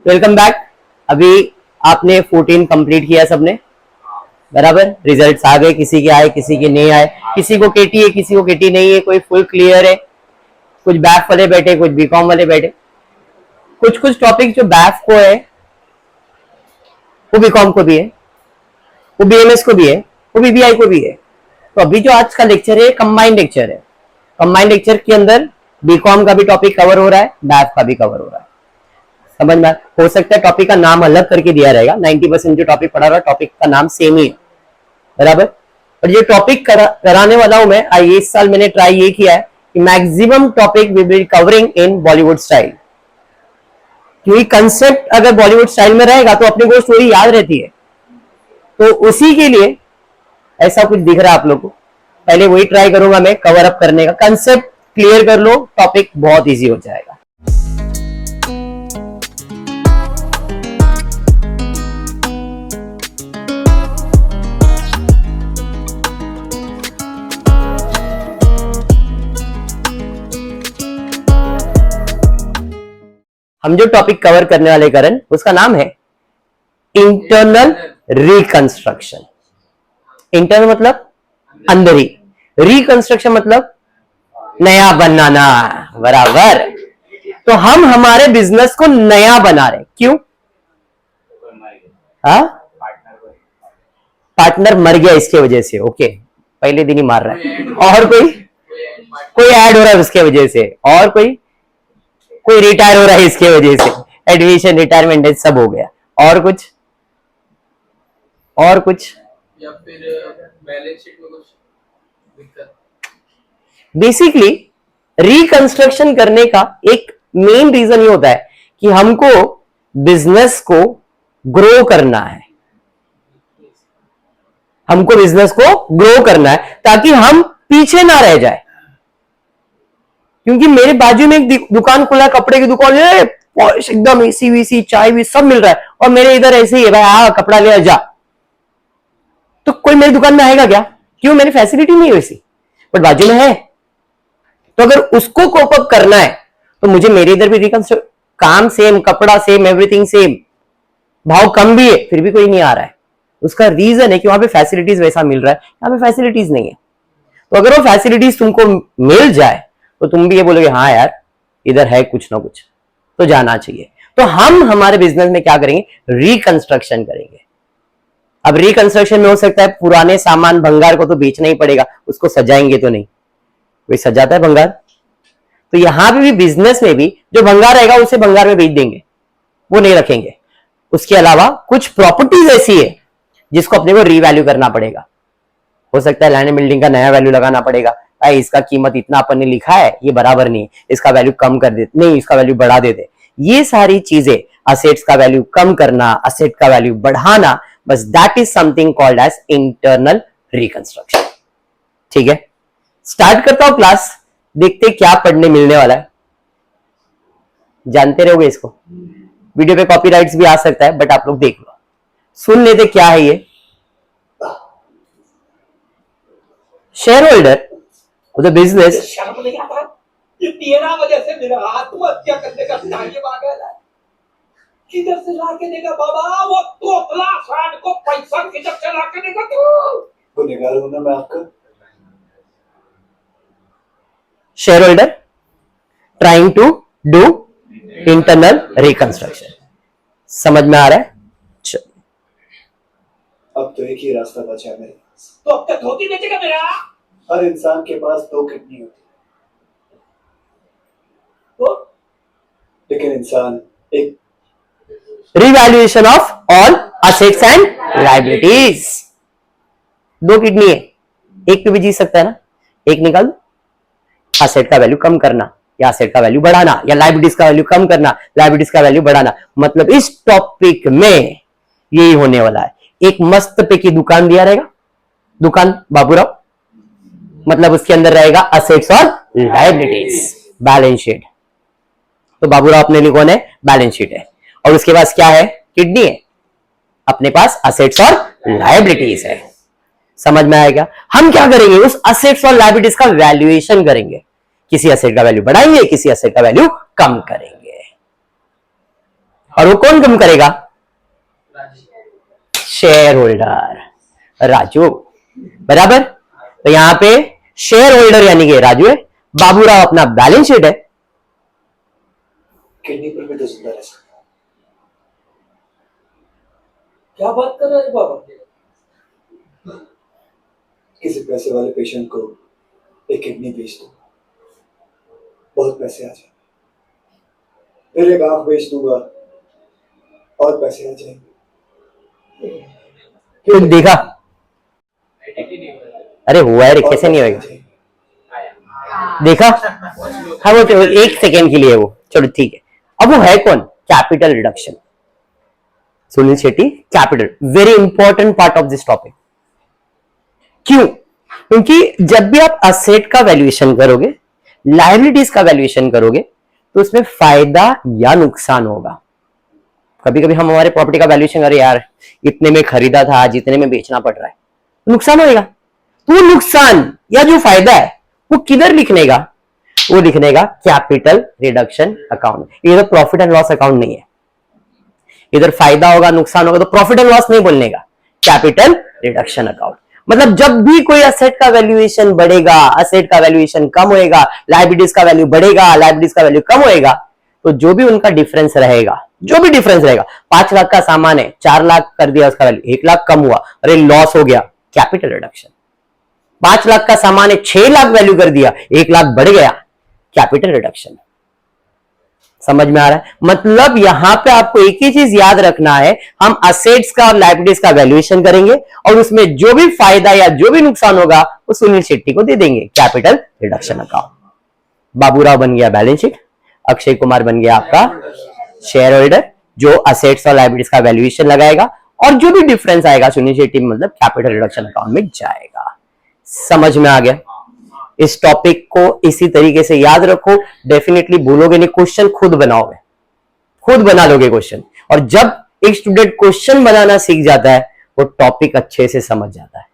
Welcome back. अभी आपने 14 complete किया सबने, बराबर। रिजल्ट्स आ गए, किसी के आए किसी के नहीं आए, किसी को केटी है किसी को केटी नहीं है, कोई फुल क्लियर है, कुछ बैफ वाले बैठे, कुछ बीकॉम वाले बैठे। कुछ कुछ टॉपिक जो बैफ को है वो बीकॉम को भी है, वो बीएमएस को भी है, वो बीबीआई को भी है। तो अभी जो आज का लेक्चर है कंबाइंड लेक्चर है। कंबाइंड लेक्चर के अंदर बीकॉम का भी टॉपिक कवर हो रहा है, बैफ का भी कवर हो रहा है। समझ में हो सकता है टॉपिक का नाम अलग करके दिया रहेगा, 90% जो टॉपिक पढ़ा रहा है टॉपिक का नाम सेम ही है, बराबर। और ये टॉपिक कराने वाला हूं मैं। इस साल मैंने ट्राई ये किया है कि maximum topic we will covering in Bollywood style, क्योंकि कंसेप्ट अगर बॉलीवुड स्टाइल में रहेगा तो अपने को स्टोरी याद रहती है। तो उसी के लिए ऐसा कुछ दिख रहा है आप लोग को। पहले वही ट्राई करूंगा मैं कवर अप करने का। कंसेप्ट क्लियर कर लो, टॉपिक बहुत इजी हो जाएगा। हम जो टॉपिक कवर करने वाले करण, उसका नाम है इंटरनल रिकंस्ट्रक्शन। इंटरनल मतलब अंदर ही, रिकंस्ट्रक्शन मतलब नया बनाना, बराबर। तो हम हमारे बिजनेस को नया बना रहे, क्यों? पार्टनर मर गया इसके वजह से, ओके, पहले दिन ही मार रहा है। और कोई ऐड हो रहा है उसके वजह से, और कोई रिटायर हो रहा है इसके वजह से, एडमिशन रिटायरमेंट सब हो गया। और कुछ या फिर बैलेंस शीट में कुछ दिक्कत। बेसिकली रिकंस्ट्रक्शन करने का एक मेन रीजन ये होता है कि हमको बिजनेस को ग्रो करना है, हमको बिजनेस को ग्रो करना है ताकि हम पीछे ना रह जाए। क्योंकि मेरे बाजू में एक दुकान खुला है, कपड़े की दुकान है, एकदम एसी वीसी चाय भी सब मिल रहा है, और मेरे इधर ऐसे ही है, भाई कपड़ा ले जा। तो कोई मेरी दुकान में आएगा क्या? क्यों? मेरी फैसिलिटी नहीं है वैसी, बट बाजू में है। तो अगर उसको कोप अप करना है तो मुझे मेरे इधर भी रिकंस्ट्रक्ट, काम सेम, कपड़ा सेम, एवरीथिंग सेम, भाव कम भी है, फिर भी कोई नहीं आ रहा है। उसका रीजन है कि वहां पे फैसिलिटीज वैसा मिल रहा है, यहाँ पे फैसिलिटीज नहीं है। तो अगर वो फैसिलिटीज तुमको मिल जाए तो तुम भी ये बोलोगे हाँ यार इधर है कुछ ना कुछ, तो जाना चाहिए। तो हम हमारे बिजनेस में क्या करेंगे? रिकंस्ट्रक्शन करेंगे। अब रिकंस्ट्रक्शन में हो सकता है पुराने सामान भंगार को तो बेचना ही पड़ेगा, उसको सजाएंगे तो नहीं, कोई सजाता है भंगार। तो यहां पे भी बिजनेस में भी जो भंगार रहेगा उसे भंगार में बेच देंगे, वो नहीं रखेंगे। उसके अलावा कुछ प्रॉपर्टीज ऐसी है जिसको अपने को रीवैल्यू करना पड़ेगा। हो सकता है लैंड एंड बिल्डिंग का नया वैल्यू लगाना पड़ेगा, भाई इसका कीमत इतना अपन ने लिखा है ये बराबर नहीं, इसका वैल्यू कम कर देते, नहीं इसका वैल्यू बढ़ा देते। ये सारी चीजें, असेट्स का वैल्यू कम करना, असेट का वैल्यू बढ़ाना, बस that is something called as internal reconstruction. ठीक है, स्टार्ट करता हूं क्लास, देखते क्या पढ़ने मिलने वाला है। जानते रहोगे इसको, वीडियो पे कॉपीराइट्स भी आ सकता है, बट आप लोग देख लो, सुन लेते क्या है ये। Share holder of the business, ये तेरा वजह से मेरा आत्महत्या करने का टाइम आ गया है। किधर से ला के देगा बाबा? वो तोतला साड को पैसा किधर से ला के देगा तू? गुनहगार हूं ना मैं आपका। Shareholder trying to do internal reconstruction. समझ में आ रहा है? अब तो एक ही रास्ता बचा है मेरे पास। तो अब तक धोती बेचेगा मेरा? हर इंसान के पास 2 किडनी होती है, तो लेकिन इंसान एक revaluation of all assets and liabilities. 2 kidney है, एक पे भी जी सकता है ना, एक निकाल दो। असेट का वैल्यू कम करना या असेट का वैल्यू बढ़ाना, या लायबिलिटीज का वैल्यू कम करना, लायबिलिटीज का वैल्यू बढ़ाना। मतलब इस टॉपिक में यही होने वाला है। एक मस्त पे की दुकान दिया रहेगा, दुकान बाबूराव, मतलब उसके अंदर रहेगा असेट्स और लायबिलिटीज, बैलेंस शीट। तो बाबूराव अपने लिए कौन है? बैलेंस शीट है। और उसके पास क्या है? किडनी है। अपने पास असेट्स और लायबिलिटीज है। समझ में आएगा? हम क्या करेंगे? उस असेट्स और लायबिलिटीज का वैल्यूएशन करेंगे। किसी असेट का वैल्यू बढ़ाएंगे, किसी असेट का वैल्यू कम करेंगे। और वो कौन कम करेगा? शेयर होल्डर राजू, बराबर। तो यहां पे शेयर होल्डर यानी कि राजू है, बाबूराव अपना बैलेंस शीट है। किडनी पर भी तो जिंदा रह सकता है। क्या बात कर रहे हैं बाबा? किसी पैसे वाले पेशेंट को एक किडनी बेच दूंगा, बहुत पैसे आ जाएंगे। फिर एक आंख बेच दूंगा और पैसे आ जाएंगे। तो देखा, अरे हुआ है रे, कैसे नहीं होगा? देखा, हाँ वो तो एक सेकेंड के लिए वो, चलो ठीक है। अब वो है कौन? Capital reduction. Sunil Shetty, capital, very important part of this topic. क्यों? क्योंकि जब भी आप असेट का वैल्यूएशन करोगे, लायबिलिटीज का वैल्यूएशन करोगे, तो उसमें फायदा या नुकसान होगा। कभी कभी हम हमारे प्रॉपर्टी का वैल्यूएशन करें, यार इतने में खरीदा था, आज इतने में बेचना पड़ रहा है, नुकसान होगा। तो वो नुकसान या जो फायदा है वो किधर लिखने का? वो लिखने का कैपिटल रिडक्शन अकाउंट। ये तो प्रॉफिट एंड लॉस अकाउंट नहीं है। इधर फायदा होगा, नुकसान होगा, तो प्रॉफिट एंड लॉस नहीं बोलने का, कैपिटल रिडक्शन अकाउंट। मतलब जब भी कोई असेट का वैल्यूएशन बढ़ेगा, असेट का वैल्यूएशन कम होएगा, लायबिलिटीज का वैल्यू बढ़ेगा, लायबिलिटीज का वैल्यू कम होएगा, तो जो भी उनका डिफरेंस रहेगा, जो भी डिफरेंस रहेगा, 5 लाख का सामान है, 4 लाख कर दिया उसका वैल्यू, 1 लाख कम हुआ, अरे लॉस हो गया, कैपिटल रिडक्शन। 5 लाख का सामान है, 6 लाख वैल्यू कर दिया, 1 लाख बढ़ गया, कैपिटल रिडक्शन। समझ में आ रहा है? मतलब यहां पे आपको एक ही चीज याद रखना है, हम असेट्स का और लायबिलिटीज का वैल्यूएशन करेंगे और उसमें जो भी फायदा या जो भी नुकसान होगा वो सुनील शेट्टी को दे देंगे, कैपिटल रिडक्शन अकाउंट। बाबूराव बन गया बैलेंस शीट, अक्षय कुमार बन गया आपका शेयर होल्डर, जो असेट्स और लायबिलिटीज का वैल्यूएशन लगाएगा, और जो भी डिफरेंस आएगा सुनील शेट्टी में, मतलब कैपिटल रिडक्शन अकाउंट में जाएगा। समझ में आ गया? इस टॉपिक को इसी तरीके से याद रखो, डेफिनेटली भूलोगे नहीं, क्वेश्चन खुद बनाओगे, खुद बना लोगे क्वेश्चन। और जब एक स्टूडेंट क्वेश्चन बनाना सीख जाता है, वो टॉपिक अच्छे से समझ जाता है।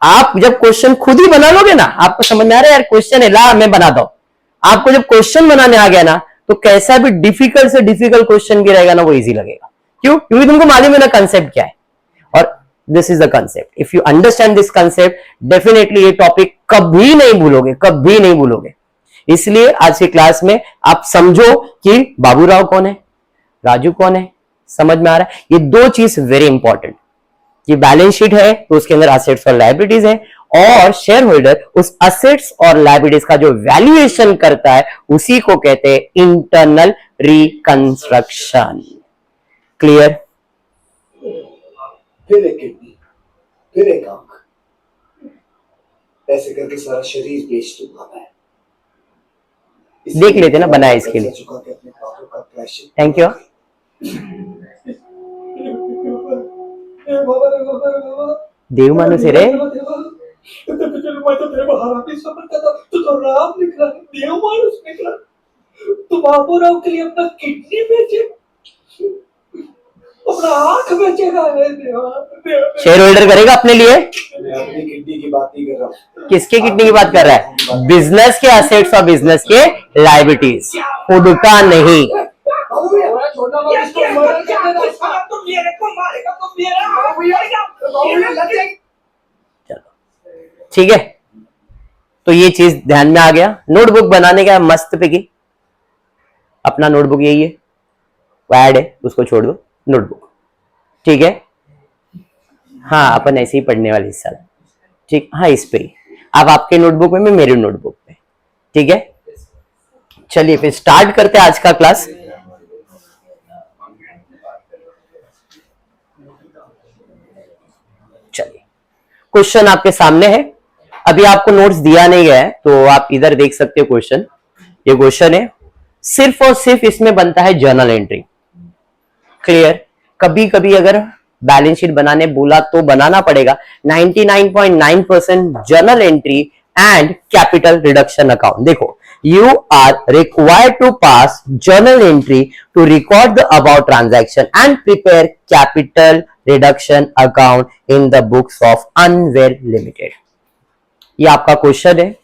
आप जब क्वेश्चन खुद ही बना लोगे ना, आपको समझ में आ रहा है यार क्वेश्चन है, ला मैं बनाता हूं। आपको जब क्वेश्चन बनाने आ गया ना, तो कैसा भी डिफिकल्ट से डिफिकल्ट क्वेश्चन भी रहेगा ना, वो इजी लगेगा। क्यों? क्योंकि तुमको मालूम है ना कंसेप्ट क्या है। और this is the concept, if you understand this concept, definitely ये टॉपिक कभी नहीं भूलोगे, कभी नहीं भूलोगे। इसलिए आज की क्लास में आप समझो कि बाबूराव कौन है, राजू कौन है। समझ में आ रहा है? ये दो चीज वेरी इंपॉर्टेंट, कि बैलेंस शीट है तो उसके अंदर असेट्स और लायबिलिटीज है, और शेयर होल्डर उस असेट्स और लायबिलिटीज का जो वैल्यूएशन करता है, उसी को कहते हैं इंटरनल रिकंस्ट्रक्शन। क्लियर? फिर एक किडनी, फिर एक आंख, ऐसे करके सारा शरीर बेच दूंगा मैं। देख लेते ना बनाया इसके लिए। Thank you. देव मानुस है रे। मैं तो तेरे को हरामी समझता था, तू तो राम निकला, देव मानुस निकला। तू बाबूराव के लिए अपना किडनी बेचे, अपना आंख बेचेगा। शेयर होल्डर करेगा अपने लिए। मैं अपनी किडनी की बात नहीं कर रहा हूँ। किसके किडनी की बात कर रहा है? बिजनेस के असेट्स और बिजनेस के लायबिलिटीज, खुद का नहीं। चलो ठीक है, तो ये चीज ध्यान में आ गया। नोटबुक बनाने का मस्त पिकी, अपना नोटबुक यही है, ऐड है, उसको छोड़ दो, नोटबुक। ठीक है, हाँ अपन ऐसे ही पढ़ने वाले इस साल। ठीक, हाँ इस पे ही, आप आपके नोटबुक में, मैं मेरे नोटबुक पे। ठीक है, चलिए फिर स्टार्ट करते हैं आज का क्लास। चलिए, क्वेश्चन आपके सामने है, अभी आपको नोट्स दिया नहीं गया है, तो आप इधर देख सकते हो क्वेश्चन। ये क्वेश्चन है, सिर्फ और सिर्फ इसमें बनता है जर्नल एंट्री। क्लियर? कभी कभी अगर बैलेंस शीट बनाने बोला तो बनाना पड़ेगा। 99.9% journal entry and capital reduction account. देखो, you are required to pass journal entry to record the above transaction and prepare capital reduction account in the books of Unwell Limited। ये आपका question है,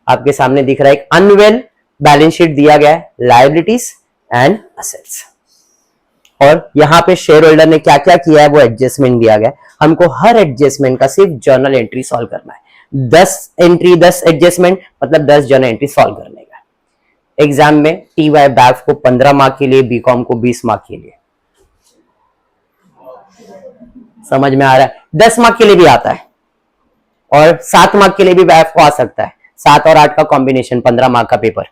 आपके सामने दिख रहा है, एक अनवेल बैलेंस शीट दिया गया है, लायबिलिटीज एंड असेट्स। और यहाँ पे शेयर होल्डर ने क्या क्या किया है वो एडजस्टमेंट दिया गया है। हमको हर एडजस्टमेंट का सिर्फ जर्नल एंट्री सॉल्व करना है। 10 एंट्री 10 एडजस्टमेंट मतलब 10 जर्नल एंट्री सॉल्व करने का। एग्जाम में टीवाई बैफ को 15 मार्क के लिए, बीकॉम को 20 मार्क के लिए। समझ में आ रहा है? 10 मार्क के लिए भी आता है और 7 मार्क के लिए भी बैफ को आ सकता है। 7 और 8 का कॉम्बिनेशन 15 मार्क का पेपर,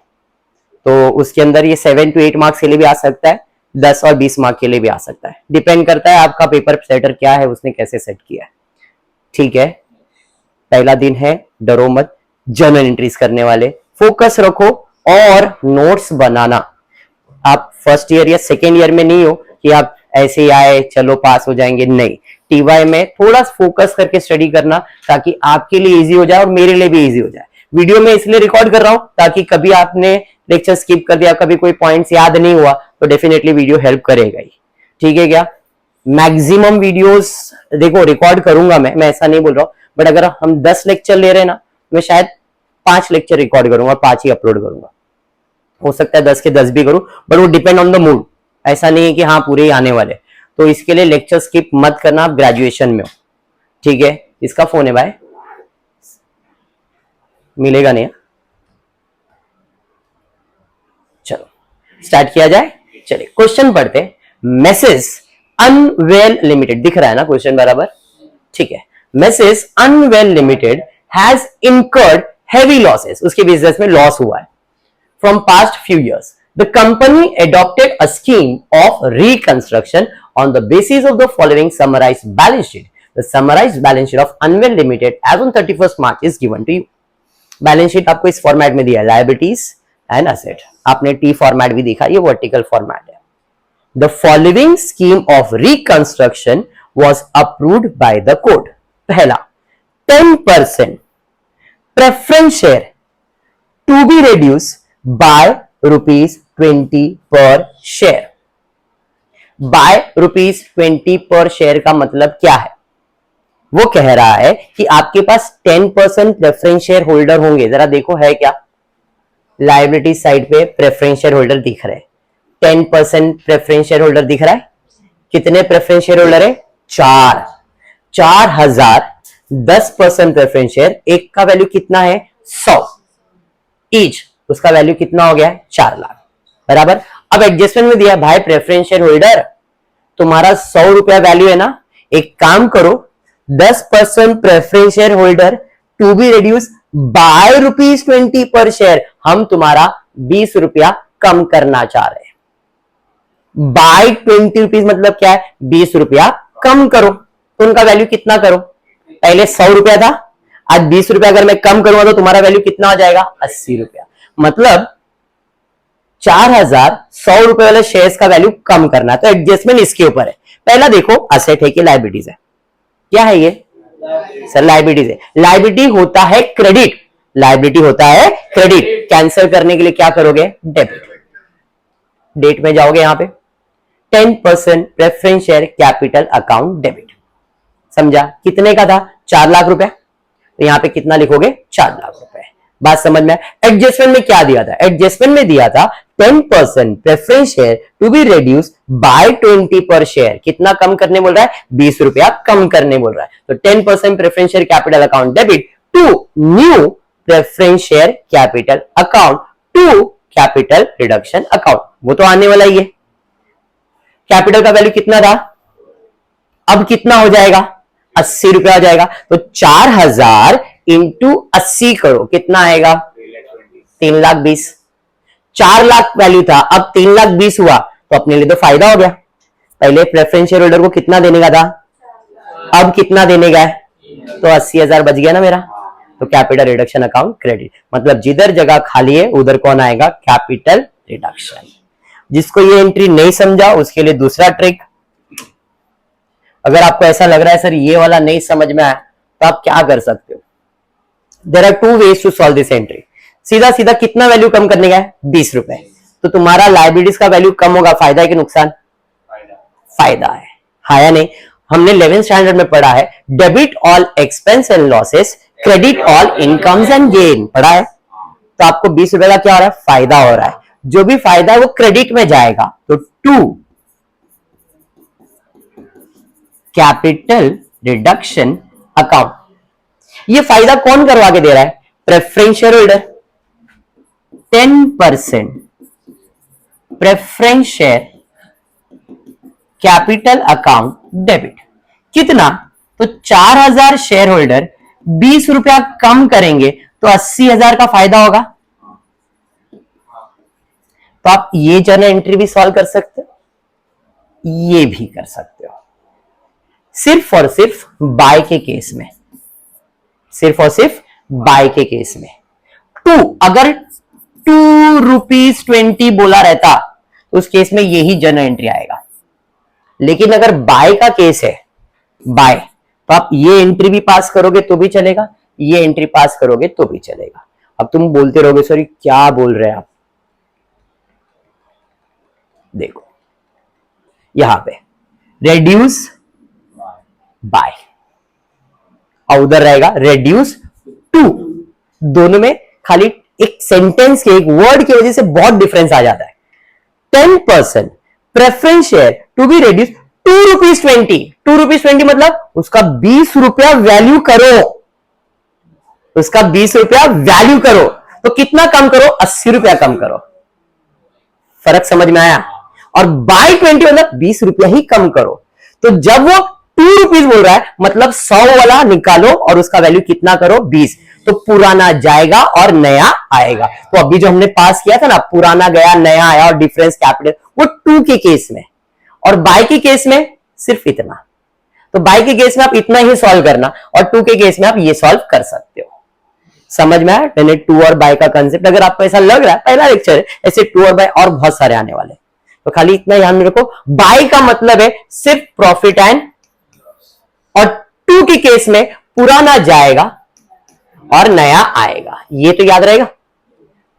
तो उसके अंदर ये 7 to 8 मार्क्स के लिए भी आ सकता है, 10 और 20 मार्क के लिए भी आ सकता है। डिपेंड करता है आपका पेपर सेटर क्या है, उसने कैसे सेट किया है। ठीक है, पहला दिन है, डरो मत, जर्नल एंट्रीज करने वाले, फोकस रखो और नोट्स बनाना। आप फर्स्ट ईयर या सेकेंड ईयर में नहीं हो कि आप ऐसे ही आए चलो पास हो जाएंगे, नहीं। टीवाई में थोड़ा फोकस करके स्टडी करना ताकि आपके लिए इजी हो जाए और मेरे लिए भी इजी हो जाए। वीडियो में इसलिए रिकॉर्ड कर रहा हूं ताकि कभी आपने लेक्चर स्किप कर दिया, कभी कोई पॉइंट्स याद नहीं हुआ तो डेफिनेटली वीडियो हेल्प करेगा ही। ठीक है क्या? मैक्सिमम वीडियोस देखो रिकॉर्ड करूंगा मैं ऐसा नहीं बोल रहा हूं, बट अगर हम 10 लेक्चर ले रहे हैं ना, मैं शायद 5 लेक्चर रिकॉर्ड करूंगा, 5 ही अपलोड करूंगा। हो सकता है 10 के 10 भी करूं, बट वो डिपेंड ऑन द मूड। ऐसा नहीं है कि हाँ पूरे ही आने वाले, तो इसके लिए लेक्चर स्किप मत करना, आप ग्रेजुएशन में हो। ठीक है, इसका फोन है भाई, मिलेगा नहीं। चलो स्टार्ट किया जाए। चलिए क्वेश्चन पढ़ते। मैसेज अनवेल लिमिटेड, दिख रहा है ना क्वेश्चन बराबर? ठीक है, message Unwell Limited has incurred heavy losses, उसके बिजनेस में लॉस हुआ है। From past few years the company adopted a scheme of reconstruction on the basis of the following summarized balance sheet. The summarized balance sheet of Unwell Limited as on 31st March is given to you. Balance sheet आपको इस format में दिया है, liabilities and asset. आपने T format भी देखा, ये vertical format है। The following scheme of reconstruction was approved by the court. पहला, 10% preference share to be reduce by ₹20 per share. Bye ₹20 per share का मतलब क्या है? वो कह रहा है कि आपके पास 10% प्रेफरेंस शेयर होल्डर होंगे। जरा देखो है क्या? लायबिलिटी साइड पे प्रेफरेंस शेयर होल्डर दिख रहे हैं, 10% प्रेफरेंस शेयर होल्डर दिख रहा है। कितने प्रेफरेंस शेयर होल्डर है? 4,000। 10% प्रेफरेंस शेयर, एक का वैल्यू कितना है? 100 ईच, उसका वैल्यू कितना हो गया? 4 लाख बराबर। अब एडजस्टमेंट में दिया भाई प्रेफरेंस शेयर होल्डर तुम्हारा 100 रुपया वैल्यू है ना, एक काम करो 10% preference shareholder to be reduce by ₹20 per share, हम तुम्हारा 20 रुपया कम करना चाह रहे हैं। बाय ₹20 मतलब क्या है? 20 रुपया कम करो। तो उनका वैल्यू कितना करो? पहले 100 रुपया था, आज 20 रुपया अगर मैं कम करूंगा तो तुम्हारा वैल्यू कितना हो जाएगा? 80 रुपया। मतलब 4,000 100 रुपए वाले शेयर्स का वैल्यू कम करना है, तो एडजस्टमेंट इसके ऊपर है। पहला देखो असेट है कि लायबिलिटीज है? क्या है ये सर? लायबिलिटीज है। लायबिलिटी होता है क्रेडिट, लायबिलिटी होता है क्रेडिट। कैंसिल करने के लिए क्या करोगे? डेबिट। डेट में जाओगे यहां पे 10% preference share capital account debit. समझा? कितने का था? 4 लाख रुपए, तो यहां पे कितना लिखोगे? 4 लाख रुपए। बात समझ में? एडजस्टमेंट में क्या दिया था? एडजस्टमेंट में दिया था 10% preference share to be reduce by 20 per share. कितना कम करने बोल रहा है? 20 रुपया कम करने बोल रहा है। तो 10% preference share capital account debit to new preference share capital account to capital reduction account. वो तो आने वाला ही है। कैपिटल का वैल्यू कितना था? अब कितना हो जाएगा? 80 रुपया हो जाएगा। तो 4,000 इंटू 80 करो, कितना आएगा? 3,20,000। 4 लाख वैल्यू था, अब 3,20,000 हुआ, तो अपने लिए तो फायदा हो गया। पहले प्रेफरेंस शेयर होल्डर को कितना देने का था, अब कितना देने का है? तो 80,000 बच गया ना मेरा। तो कैपिटल रिडक्शन अकाउंट क्रेडिट, मतलब जिधर जगह खाली है उधर कौन आएगा? Capital reduction. जिसको ये एंट्री नहीं समझा उसके लिए दूसरा ट्रिक। अगर आपको ऐसा लग रहा है सर ये वाला नहीं समझ में आया, तो आप क्या कर सकते हो? There are 2 ways to solve this entry. सीधा सीधा कितना वैल्यू कम करने का है? 20 रुपए। तो तुम्हारा लायबिलिटीज का वैल्यू कम होगा, फायदा है कि नुकसान? फायदा है। हाँ या नहीं? हमने 11th स्टैंडर्ड में पढ़ा है debit all expense and losses, credit all incomes and gain, पढ़ा है। तो आपको 20 रुपए का क्या हो रहा है? फायदा हो रहा है। जो भी फायदा है वो क्रेडिट में जाएगा, तो 2 कैपिटल रिडक्शन अकाउंट। ये फायदा कौन करवा के दे रहा है? Preference share holder. 10% preference share capital account debit. कितना? तो 4000 शेयर होल्डर 20 रुपया कम करेंगे तो 80,000 का फायदा होगा। तो आप ये जर्नल एंट्री भी सॉल्व कर सकते हो, ये भी कर सकते हो, सिर्फ और सिर्फ बाय के केस में, सिर्फ और सिर्फ बाय के केस में। अगर 2 ₹20 बोला रहता तो उस केस में यही जर्नल एंट्री आएगा। लेकिन अगर बाय का केस है, बाय, तो आप ये एंट्री भी पास करोगे तो भी चलेगा, ये एंट्री पास करोगे तो भी चलेगा। अब तुम बोलते रहोगे सॉरी क्या बोल रहे हैं आप। देखो यहां पे रेड्यूस बाय और उधर रहेगा रेड्यूस टू। दोनों में खाली एक सेंटेंस के, एक वर्ड की वजह से बहुत डिफरेंस आ जाता है। 10% preference share to be reduce ₹2.20। ₹2.20 मतलब उसका 20 रुपया वैल्यू करो, उसका 20 रुपया वैल्यू करो। तो कितना कम करो? 80 रुपया कम करो। फर्क समझ में आया? और बाय 20 मतलब 20 रुपया ही कम करो। तो जब वो ₹2 बोल रहा है मतलब 100 वाला निकालो और उसका वैल्यू कितना करो? 20। तो पुराना जाएगा और नया आएगा। तो अभी जो हमने पास किया था ना, पुराना गया नया आया और डिफरेंस कैपिटल, वो 2 के केस में। और बाय के केस में सिर्फ इतना। तो बाय के केस में आप इतना ही सॉल्व करना और 2 के केस में आप ये सॉल्व कर सकते हो। समझ में आया मैंने 2 और बाय का कंसेप्ट? अगर आपको ऐसा लग रहा है पहला लेक्चर है, ऐसे 2 और बाय और बहुत सारे आने वाले, तो खाली इतना ध्यान में रखो। बाय का मतलब है सिर्फ प्रॉफिट एंड, और 2 के केस में पुराना जाएगा और नया आएगा। ये तो याद रहेगा।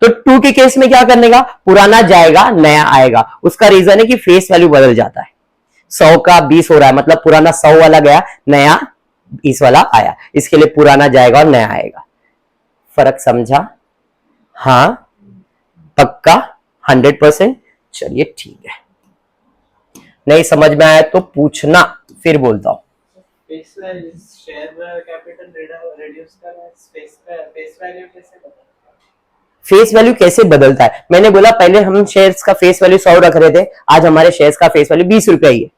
तो 2 के केस में क्या करने का? पुराना जाएगा नया आएगा। उसका रीजन है कि फेस वैल्यू बदल जाता है। 100 का 20 हो रहा है मतलब पुराना 100 वाला गया, नया 20 वाला आया। इसके लिए पुराना जाएगा और नया आएगा। फर्क समझा? हाँ पक्का 100%? चलिए ठीक है। नहीं समझ में आया तो पूछना, फिर बोलता हूं। फेस वैल्यू कैसे बदलता है? मैंने बोला पहले हम शेयर्स का फेस वैल्यू 100 रख रहे थे, आज हमारे शेयर्स का फेस वैल्यू 20 रुपया ही है।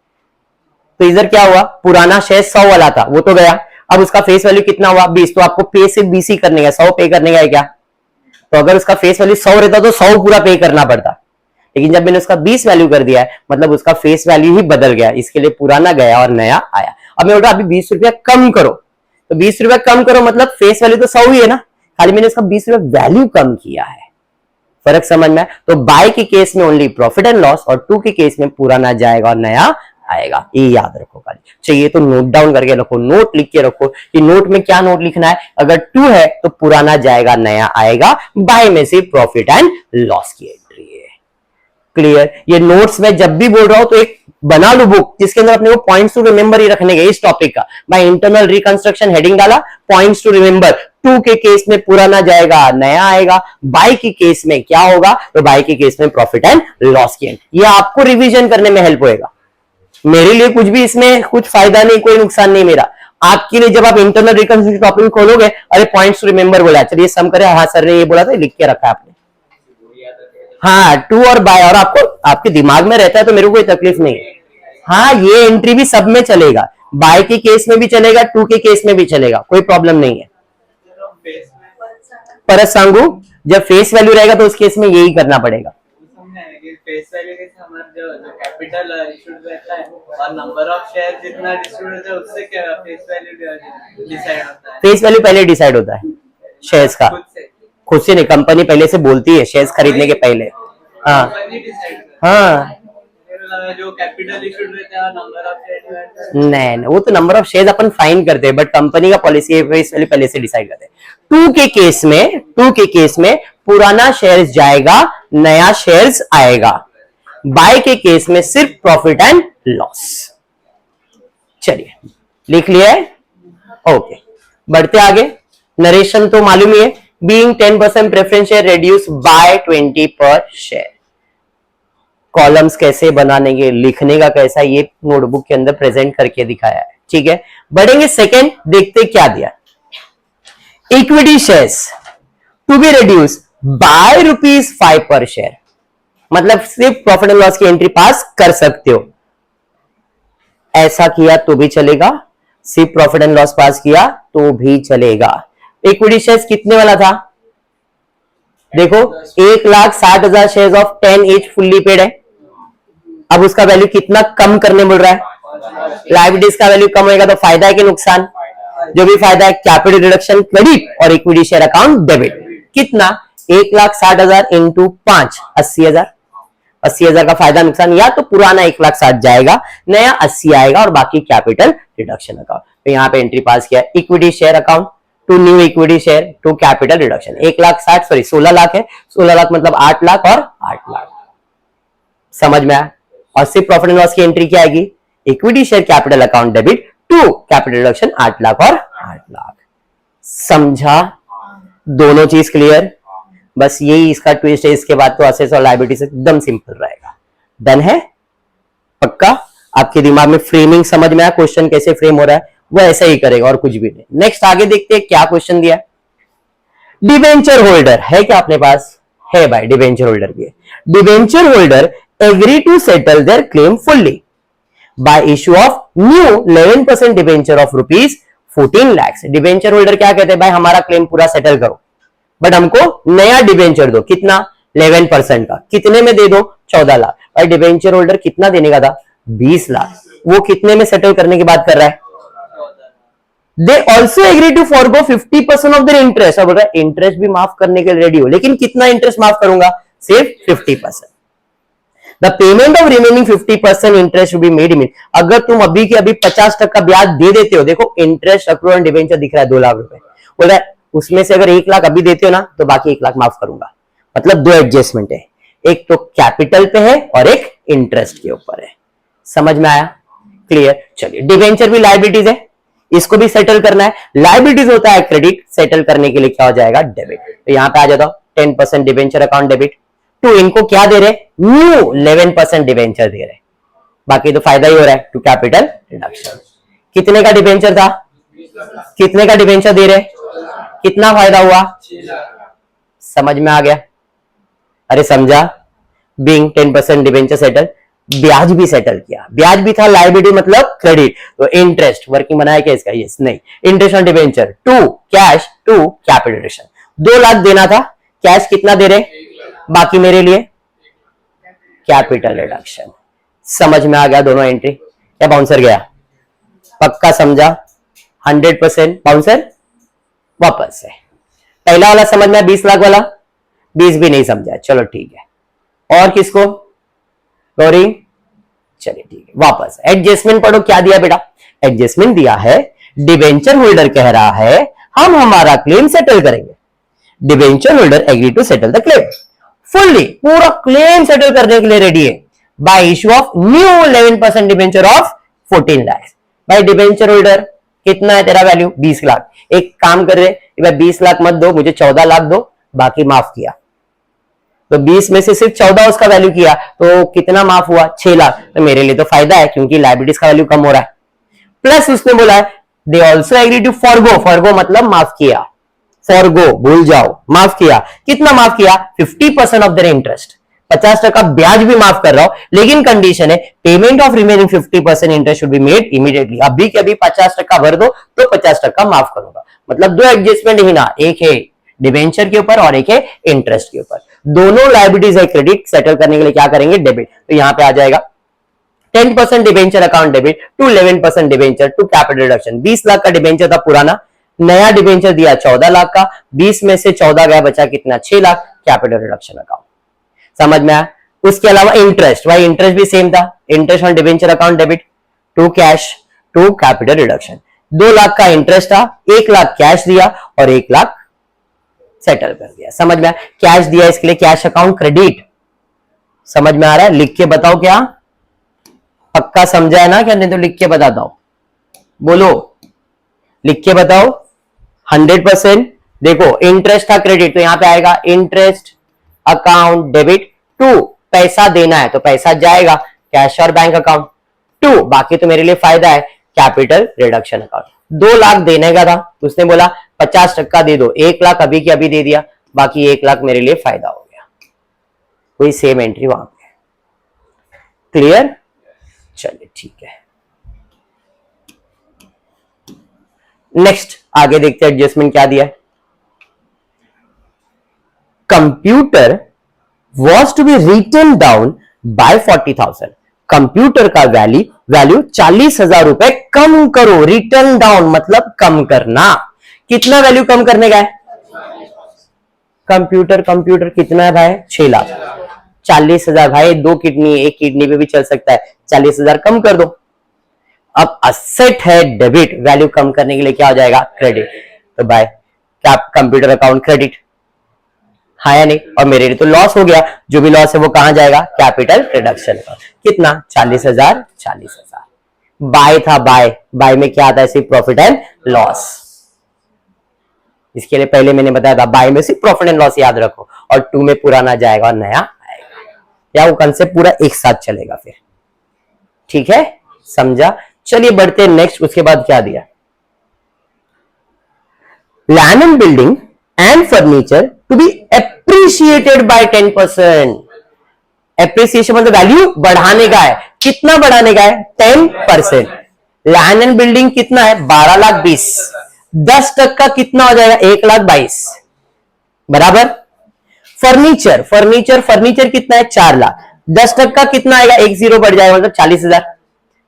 तो इधर क्या हुआ? पुराना शेयर 100 वाला था, वो तो गया, अब उसका फेस वैल्यू कितना हुआ? 20। तो आपको पे से 20 ही करने का, 100 पे करने का है क्या? तो अगर उसका फेस वैल्यू 100 रहता तो 100 पूरा पे करना पड़ता, लेकिन जब मैंने उसका 20 वैल्यू कर दिया है मतलब उसका फेस वैल्यू ही बदल गया। इसके लिए पुराना गया और नया आया। अब मैं बोला अभी 20 रुपया कम करो, तो 20 रुपया कम करो मतलब फेस वैल्यू तो 100 ही है ना, खाली मैंने उसका 20 रुपया वैल्यू कम किया है। फर्क समझ में? तो बाय के केस में ओनली प्रॉफिट एंड लॉस, और 2 के केस में पुराना जाएगा और नया आएगा। ये याद रखो खाली। चाहिए तो नोट डाउन करके रखो, नोट लिख के रखो कि नोट में क्या नोट लिखना है। अगर 2 है तो पुराना जाएगा नया आएगा, बाय में से प्रॉफिट एंड लॉस की एंट्री है। क्लियर? ये नोट्स में जब भी बोल रहा हूं तो एक बना लो बुक जिसके अंदर अपने को पॉइंट्स टू रिमेंबर ही रखने के इस टॉपिक का। मैं इंटरनल रिकंस्ट्रक्शन हेडिंग डाला, पॉइंट्स टू रिमेंबर। 2 के केस में पुराना जाएगा नया आएगा, बाय के केस में क्या होगा? तो बाय के केस में प्रॉफिट एंड लॉस की एंट्री। ये आपको रिवीजन करने में हेल्प होएगा। मेरे लिए कुछ भी इसमें कुछ फायदा नहीं, कोई नुकसान नहीं मेरा। आपके लिए जब आप इंटरनल रिकंस्ट्रक्शन टॉपिक खोलोगे, अरे पॉइंट्स टू रिमेंबर बोला, चलिए सम करे, हाँ सर ने ये बोला था, लिख के रखा है आपने। हाँ 2 और बाय, और आपको आपके दिमाग में रहता है तो मेरे को कोई तकलीफ नहीं है। हाँ ये एंट्री भी सब में चलेगा, बाय के केस में भी चलेगा, 2 के केस में भी चलेगा, कोई प्रॉब्लम नहीं है। परत सांगू, जब फेस वैल्यू रहेगा तो उस केस में यही करना पड़ेगा। फेस वैल्यू के हमारा जो कैपिटल इशूड रहता है और नंबर ऑफ शेयर जितना डिस्ट्रीब्यूट होता है उससे क्या फेस वैल्यू डिसाइड होता है? फेस वैल्यू पहले डिसाइड होता है शेयर्स का, खुद से नहीं, कंपनी पहले से बोलती है शेयर्स खरीदने के पहले। हाँ हाँ जो कैपिटल इशूड रहता है नंबर ऑफ शेयर नहीं, वो तो number of shares upon fine करते हैं, बट कंपनी का पॉलिसी है फेस वैल्यू पहले से डिसाइड करते हैं। 2 के केस में पुराना शेयर्स जाएगा, नया शेयर्स आएगा। बाय के केस में सिर्फ प्रॉफिट एंड लॉस। चलिए लिख लिया है? ओके, बढ़ते आगे। नरेशन तो मालूम ही है, being 10% preference share reduced by 20 per share। Columns कैसे बनाने के, लिखने का कैसा, ये नोटबुक के अंदर प्रेजेंट करके दिखाया है। ठीक है, बढ़ेंगे सेकेंड, देखते क्या दिया। Equity shares to be reduce by ₹5 per share, मतलब सिर्फ प्रॉफिट एंड लॉस की एंट्री पास कर सकते हो। ऐसा किया तो भी चलेगा, सिर्फ प्रॉफिट एंड लॉस पास किया तो भी चलेगा। इक्विटी शेयर्स कितने वाला था, देखो 1,60,000 shares of 10 each fully paid है। अब उसका वैल्यू कितना कम करने मिल रहा है, लायबिलिटीज का वैल्यू कम होगा तो फायदा है कि नुकसान, जो भी फायदा है कैपिटल रिडक्शन क्रेडिट और इक्विटी शेयर अकाउंट डेबिट। कितना, 1,60,000 इंटू 5 80,000, 80,000 का फायदा नुकसान, या तो पुराना 1,60,000 जाएगा, नया 80 आएगा और बाकी कैपिटल रिडक्शन अकाउंट। तो यहाँ पे एंट्री पास किया, equity share account to new equity share to capital reduction. 16 lakh है, 16 लाख मतलब 8 लाख और 8 लाख, समझ में आया। और सिर्फ प्रॉफिट एंड लॉस की एंट्री क्या आएगी, equity share capital account debit to capital reduction 8 lakh और 8 लाख। समझा, दोनों चीज क्लियर, बस यही इसका ट्विस्ट है। इसके बाद तो असेट्स और लायबिलिटीज एकदम सिंपल रहेगा। डन है, पक्का। आपके दिमाग में फ्रेमिंग समझ में आया, क्वेश्चन कैसे फ्रेम हो रहा है, वो ऐसा ही करेगा और कुछ भी नहीं। नेक्स्ट आगे देखते हैं क्या क्वेश्चन दिया। डिबेंचर होल्डर है क्या अपने पास, है भाई, डिबेंचर होल्डर भी है। Debenture holder agree to settle their claim fully by issue of new 11% debenture of ₹14 lakh. Debenture holder क्या कहते हैं, भाई हमारा क्लेम पूरा सेटल करो, बट हमको नया डिबेंचर दो। कितना, 11% का। कितने में दे दो, 14 लाख। भाई डिबेंचर होल्डर कितना देने का था, 20 लाख। वो कितने में सेटल करने की बात कर रहा है, they also agree to forgo 50% of their interest. बोल रहा है इंटरेस्ट भी माफ करने के लिए रेडी हो, लेकिन कितना इंटरेस्ट माफ करूंगा, सिर्फ 50%। The payment of remaining 50% interest will be made immediate. अगर तुम अभी के अभी 50% ब्याज दे देते हो, देखो इंटरेस्ट अक्रूवल डिबेंचर दिख रहा है 2 लाख रुपए, बोल रहा है उसमें से अगर 1 लाख अभी देते हो ना तो बाकी 1 लाख माफ करूंगा। मतलब 2 एडजस्टमेंट है, एक तो कैपिटल पे है और एक इंटरेस्ट के ऊपर है। समझ में आया, क्लियर। चलिए, डिबेंचर भी लायबिलिटीज है, इसको भी सेटल करना है। लायबिलिटीज होता है क्रेडिट, सेटल करने के लिए क्या हो जाएगा, डेबिट। तो यहां पे आ जाता हूं, 10% डिबेंचर अकाउंट डेबिट टू, इनको क्या दे रहे, न्यू 11% डिबेंचर दे रहे, बाकी तो फायदा ही हो रहा है टू कैपिटल रिडक्शन। कितने का डिबेंचर था, कितने का डिबेंचर दे रहे, कितना फायदा हुआ, समझ में आ गया, अरे समझा। बीइंग 10% डिबेंचर सेटल, ब्याज भी सेटल किया, ब्याज भी था, लायबिलिटी मतलब क्रेडिट, तो इंटरेस्ट वर्किंग बनाया क्या इसका, यस नहीं, interest on debenture to cash to capital reduction. 2 lakh देना था, कैश कितना दे रहे, बाकी मेरे लिए कैपिटल रिडक्शन। समझ में आ गया दोनों एंट्री, क्या बाउंसर गया, पक्का समझा, 100% बाउंसर वापस है। पहला वाला समझ में, 20 लाख वाला, 20 भी नहीं समझा, चलो ठीक है। और किसको, गौरी, चलिए ठीक है, वापस एडजस्टमेंट पढ़ो। क्या दिया बेटा, एडजस्टमेंट दिया है, डिबेंचर होल्डर कह रहा है हम हमारा क्लेम सेटल करेंगे। Debenture holder agree to settle the claim fully, पूरा क्लेम सेटल करने के लिए रेडी है by issue of new 11% debenture of 14 lakh. भाई डिबेंचर होल्डर कितना है तेरा वैल्यू, 20 लाख। एक काम कर रहे, 20 लाख मत दो, मुझे 14 लाख दो, बाकी माफ किया। तो 20 में से सिर्फ 14 उसका वैल्यू किया, तो कितना माफ हुआ, 6 लाख। तो मेरे लिए तो फायदा है क्योंकि लायबिलिटीज का वैल्यू कम हो रहा है। प्लस उसने बोला है they also agree to forgo, forgo मतलब माफ किया, फॉरगो भूल जाओ, माफ किया। कितना माफ किया, 50% ऑफ देयर इंटरेस्ट, 50% ब्याज भी माफ कर रहा हूं, लेकिन कंडीशन है payment of remaining 50% interest should be made immediately. अभी के अभी 50% भर दो तो 50% माफ करूंगा। मतलब 2 एडजस्टमेंट ही ना, एक है डिबेंचर के ऊपर और एक है इंटरेस्ट के ऊपर। दोनों लायबिलिटीज है क्रेडिट, सेटल करने के लिए क्या करेंगे, डेबिट। तो यहां पे आ जाएगा 10% debenture account debit to 11% debenture to capital reduction. 20 lakh का डिबेंचर था पुराना, नया डिबेंचर दिया 14 लाख का, 20 में से 14 गया, बचा कितना, 6 लाख, कैपिटल रिडक्शन अकाउंट। समझ में आया। उसके अलावा इंटरेस्ट, भाई इंटरेस्ट भी सेम था, interest on debenture account debit to cash to capital reduction. 2 lakh का इंटरेस्ट था, 1 लाख कैश दिया और 1 लाख सेटल कर दिया। समझ में आया, कैश दिया इसके लिए कैश अकाउंट क्रेडिट। समझ में आ रहा है, लिख के बताओ क्या, पक्का समझा है ना क्या, नहीं तो लिख के बताता हूं, बोलो लिख के बताओ। 100% देखो इंटरेस्ट था क्रेडिट, तो यहां पे आएगा इंटरेस्ट अकाउंट डेबिट टू पैसा देना है तो पैसा जाएगा कैश और बैंक अकाउंट। 2 बाकी तो मेरे लिए फायदा है कैपिटल रिडक्शन अकाउंट। 2 लाख देने का था, उसने बोला 50% दे दो, 1 लाख अभी के अभी दे दिया, बाकी 1 लाख मेरे लिए फायदा हो गया। कोई सेम एंट्री वहां पे। क्लियर? चलिए ठीक है। नेक्स्ट आगे देखते हैं एडजस्टमेंट क्या दिया है। Computer was to be written down by 40,000। Computer का वैल्यू 40,000 रुपए कम करो। रिटर्न डाउन मतलब कम करना। कितना वैल्यू कम करने का है? कंप्यूटर कितना है भाई? 6 लाख। 40,000 भाई, 2 किडनी, 1 किडनी पे भी चल सकता है। 40,000 कम कर दो। अब असेट है डेबिट, वैल्यू कम करने के लिए क्या हो जाएगा? क्रेडिट। तो भाई क्या कंप्यूटर अकाउंट क्रेडिट, हाँ या नहीं? और मेरे लिए तो लॉस हो गया, जो भी लॉस है वो कहां जाएगा? Capital reduction. कितना? 40,000। 40,000 बाय था, बाय में क्या आता है? सिर्फ प्रॉफिट एंड लॉस। इसके लिए पहले मैंने बताया था बाय में सिर्फ प्रॉफिट एंड लॉस याद रखो, और 2 में पुराना जाएगा और नया आएगा, या वो कंसेप्ट पूरा एक साथ चलेगा फिर। ठीक है, समझा? चलिए बढ़ते हैं नेक्स्ट। उसके बाद क्या दिया? Land and building and furniture to be appreciated by 10%। Appreciation मतलब वैल्यू बढ़ाने का है। कितना बढ़ाने का है? 10%। लैंड एंड बिल्डिंग कितना है? 12,20,000। 10% कितना हो जाएगा? 1,22,000 बराबर। फर्नीचर कितना है? 4 लाख। 10% कितना आएगा? 1 0 बढ़ जाएगा, मतलब 40,000।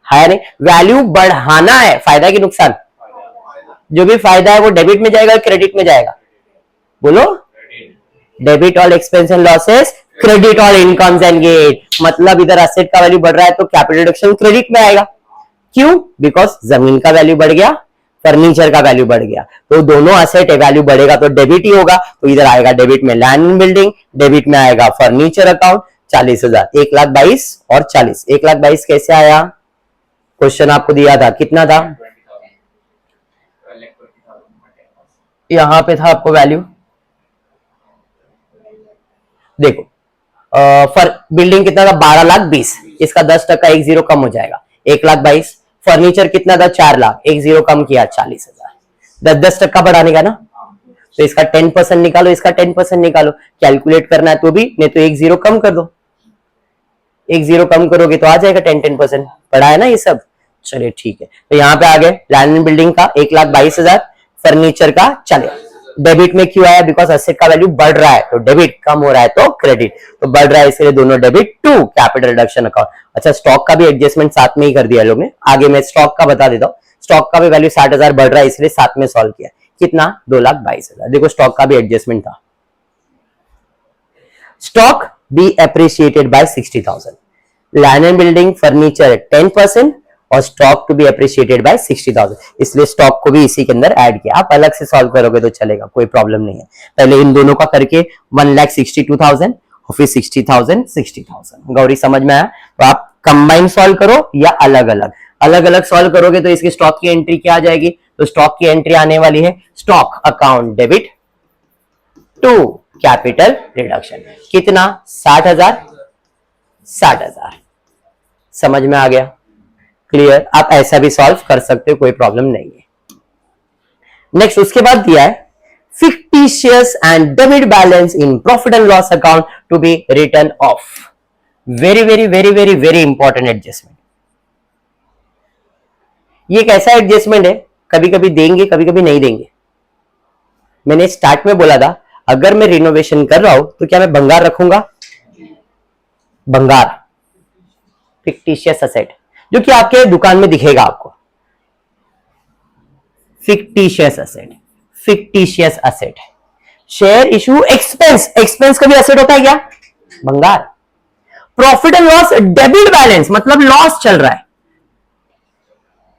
है नहीं? वैल्यू बढ़ाना है। फायदा कि नुकसान? जो भी फायदा है वो डेबिट में जाएगा, क्रेडिट में जाएगा? बोलो। Debit all expense and losses, credit all incomes and gain. मतलब इधर असेट का वैल्यू बढ़ रहा है तो कैपिटल रिडक्शन क्रेडिट में आएगा। क्यों? बिकॉज जमीन का वैल्यू बढ़ गया, फर्नीचर का वैल्यू बढ़ गया, तो दोनों असेट वैल्यू बढ़ेगा तो डेबिट ही होगा। तो इधर आएगा डेबिट में लैंड एंड बिल्डिंग, डेबिट में आएगा फर्नीचर अकाउंट। 40,000, 1,22,000 और 40। 1,22,000 कैसे आया? क्वेश्चन आपको दिया था, कितना था? यहां पे था आपको वैल्यू, देखो बिल्डिंग कितना था? 12,20,000। इसका 10% 1 0 कम हो जाएगा, 1,22,000। फर्नीचर कितना था? 4 लाख। 1 0 कम किया, 40,000। 10% बढ़ाने का ना, तो इसका 10% निकालो, इसका 10% निकालो। कैलकुलेट करना है तो भी, नहीं तो 1 0 कम कर दो। 1 0 कम करोगे तो आ जाएगा 10%। पढ़ा है ना ये सब? चलिए ठीक है। तो यहाँ पे आ गए लैंड एंड बिल्डिंग का 1,22,000, फर्नीचर का 40। डेबिट में क्यों आया? बिकॉज असेट का वैल्यू बढ़ रहा है तो डेबिट, कम हो रहा है तो क्रेडिट। तो बढ़ रहा है इसलिए दोनों debit to capital reduction account. अच्छा, स्टॉक का भी एडजस्टमेंट साथ में ही कर दिया लोग ने। आगे मैं स्टॉक का बता देता हूँ। स्टॉक का भी वैल्यू 60,000 बढ़ रहा है इसलिए साथ में सॉल्व किया। कितना? 2,22,000। देखो स्टॉक का भी एडजस्टमेंट था। Stock be appreciated by 60,000। Land and building furniture 10% और stock to be appreciated by 60,000, इसलिए स्टॉक को भी इसी के अंदर ऐड किया। आप अलग से सॉल्व करोगे तो चलेगा, कोई प्रॉब्लम नहीं है। पहले इन दोनों का करके 1,62,000 और फिर 60,000 60,000। गौरी समझ में आया? तो आप कंबाइन सॉल्व करो या अलग अलग सॉल्व करोगे तो इसकी स्टॉक की एंट्री क्या आ जाएगी? तो स्टॉक की एंट्री आने वाली है stock account debit to capital reduction. कितना? 60,000। 60,000 समझ में आ गया? क्लियर? आप ऐसा भी सॉल्व कर सकते हो, कोई प्रॉब्लम नहीं है। नेक्स्ट उसके बाद दिया है fictitious and debit balance in profit and loss account to be written off. very important adjustment. ये एक ऐसा एडजस्टमेंट है, कभी कभी देंगे कभी कभी नहीं देंगे। मैंने स्टार्ट में बोला था अगर मैं रिनोवेशन कर रहा हूं तो क्या मैं भंगार रखूंगा? भंगार फिक्टिशियस असेट जो कि आपके दुकान में दिखेगा आपको। Fictitious asset. Share issue expense का भी असेट होता है क्या? भंगार। Profit and loss debit balance मतलब लॉस चल रहा है।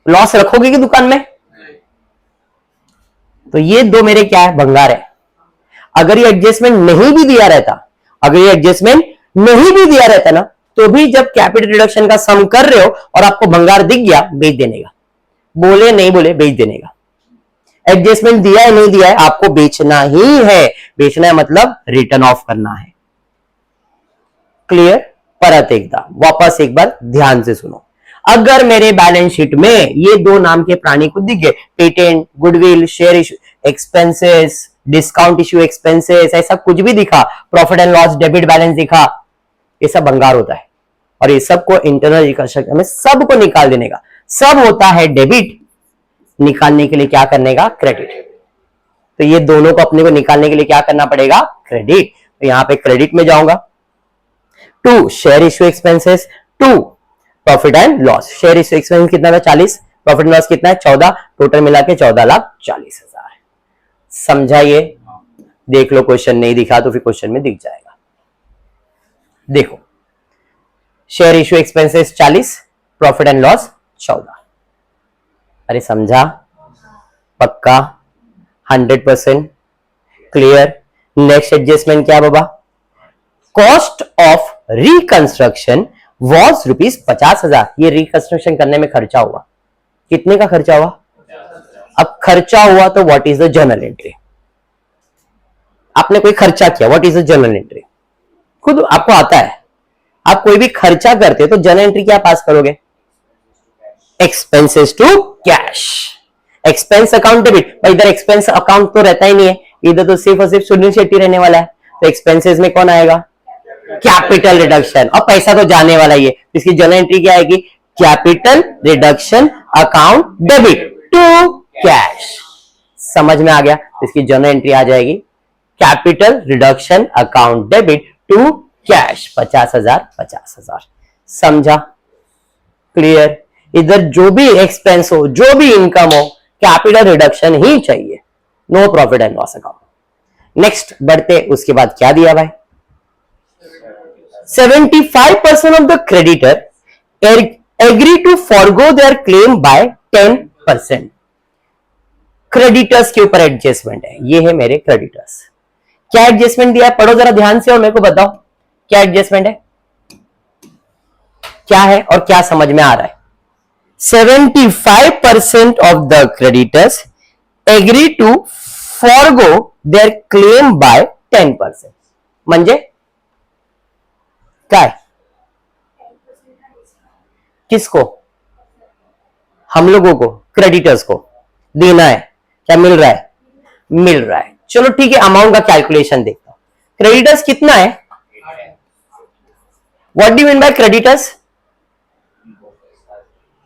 लॉस रखोगे कि दुकान में? तो ये दो मेरे क्या है? भंगार है। अगर ये एडजस्टमेंट नहीं भी दिया रहता ना, तो भी जब कैपिटल रिडक्शन का सम कर रहे हो और आपको भंगार दिख गया, बेच देने का। बोले नहीं बोले, बेच देने का। एडजस्टमेंट दिया है नहीं दिया है, आपको बेचना ही है। बेचना है मतलब रिटर्न ऑफ करना है। क्लियर? परत एकदा वापस एक बार ध्यान से सुनो। अगर मेरे बैलेंस शीट में ये दो नाम के प्राणी को दिख गए, patent, goodwill, share issue expenses, discount issue expenses, ऐसा कुछ भी दिखा, profit and loss debit balance दिखा, ये सब भंगार होता है। और ये सबको इंटरनल रिकंस्ट्रक्शन में सबको निकाल देने का, सब होता है डेबिट, निकालने के लिए क्या करने का, क्रेडिट। तो ये दोनों को अपने को निकालने के लिए क्या करना पड़ेगा, क्रेडिट। तो यहां पे क्रेडिट में जाऊंगा। 2 share issue expenses, 2 profit and loss. Share issue expense कितना था, 40, प्रॉफिट एंड लॉस कितना है, 14, टोटल मिला के 14,40,000। समझाइए, देख लो, क्वेश्चन नहीं दिखा तो फिर क्वेश्चन में दिख जाएगा। देखो, share issue expenses 40, profit and loss 14। अरे समझा, पक्का, 100% क्लियर। नेक्स्ट एडजस्टमेंट क्या बाबा, कॉस्ट ऑफ रिकंस्ट्रक्शन वॉज ₹50,000। ये रिकंस्ट्रक्शन करने में खर्चा हुआ, कितने का खर्चा हुआ, अब खर्चा हुआ तो what is the journal entry, आपने कोई खर्चा किया, what is the journal entry, खुद आपको आता है। आप कोई भी खर्चा करते तो जर्नल एंट्री क्या पास करोगे, expenses to cash, expense account debit. भाई इधर एक्सपेंस अकाउंट तो रहता ही नहीं है, इधर तो सिर्फ और सिर्फ सुनील शेट्टी रहने वाला है। तो एक्सपेंसेस में कौन आएगा, कैपिटल रिडक्शन, और पैसा तो जाने वाला ही है। इसकी जर्नल एंट्री क्या आएगी, capital reduction account debit to cash. समझ में आ गया, इसकी जर्नल एंट्री आ जाएगी capital reduction account debit to cash, 50,000 50,000। समझा, क्लियर। इधर जो भी एक्सपेंस हो, जो भी इनकम हो, कैपिटल रिडक्शन ही चाहिए, no profit and loss account. Next बढ़ते, उसके बाद क्या दिया भाई, 75% of the creditor agree to forgo their claim by 10%। Creditors के ऊपर एडजस्टमेंट है, ये है मेरे क्रेडिटर्स। क्या एडजस्टमेंट दिया है, पढ़ो जरा ध्यान से और मेरे को बताओ क्या एडजस्टमेंट है, क्या है और क्या समझ में आ रहा है। 75% of the creditors agree to forgo their claim by 10%. म्हणजे काय, किसको, हम लोगों को, क्रेडिटर्स को देना है, क्या मिल रहा है, मिल रहा है। चलो ठीक है, अमाउंट का कैलकुलेशन देखता हूं। क्रेडिटर्स कितना है, what do you mean by creditors,